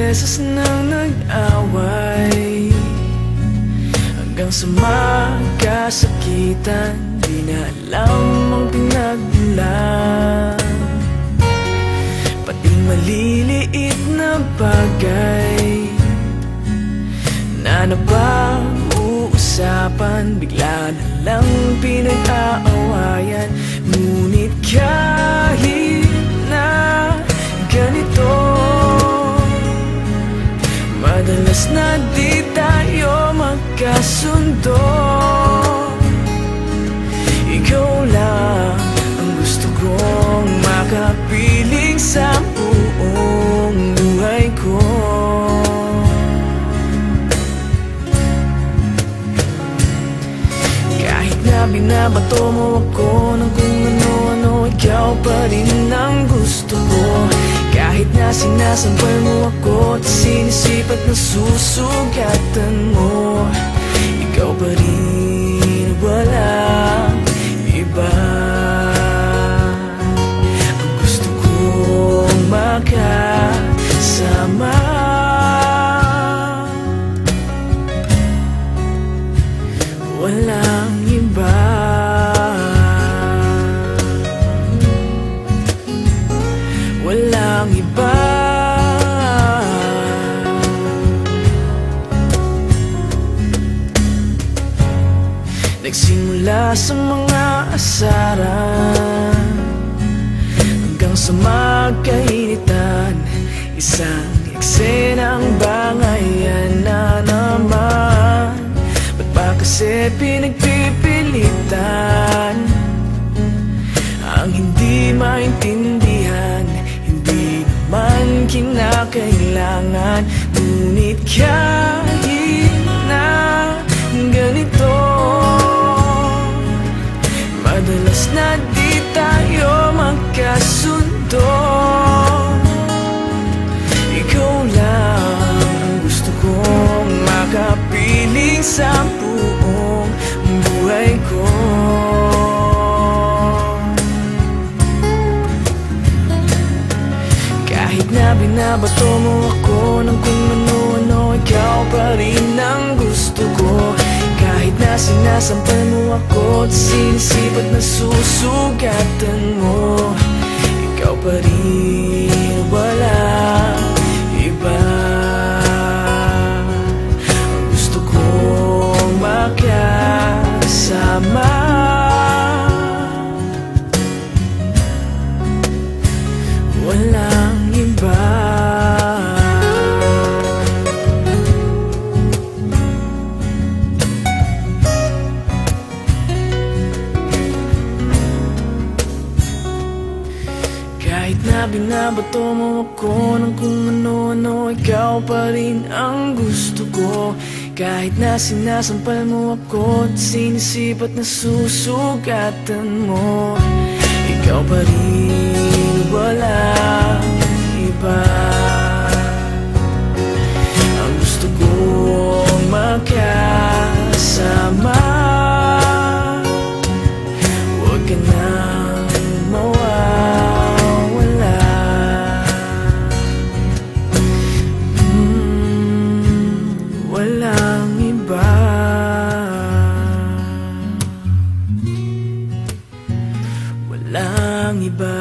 beses nang nag-away, hanggang sa magkasakitan, di na alam ang pinagmulan. Pati maliliit na bagay na napag-uusapan, bigla na lang pinag-aawayan. Ngunit kahit na ganito, madalas na di tayo magkasundo. Ikaw lang ang gusto kong makapiling sa buong buhay ko. Kahit na binabato mo ako ng kung ano-ano, ikaw pa rin ang gusto ko. Kahit na sinasampal mo ako at sinisipat na susugatan mo, ikaw pa rin, walang iba. Ang gusto kong makasama, walang iba. Walang iba. Nagsimula sa mga asaran, hanggang sa magkainitan, isang eksenang bangayan na naman. Ba't ba kasi pinagpipilitan ang hindi maintindihan? Hindi naman kinakailangan. Ngunit kahit na ganito, madalas na di tayo magkasundo. Ikaw lang ang gusto kong makapiling sa buong buhay ko. Kahit na binabato mo ako ng kung ano-ano, ikaw pa rin ang gusto ko. Kahit na sinasampal mo ako at sinisipat na susugatan mo, ikaw pa rin, walang iba. Ang gusto kong makasama, walang iba. Kahit na binabato mo ako ng kung ano-ano, ikaw pa rin ang gusto ko. Kahit na sinasampal mo ako at sinisipat na susugatan mo, ikaw pa rin, walang iba. Ang gusto kong makasama, huwag ka nang mawawala. Walang iba. Walang iba.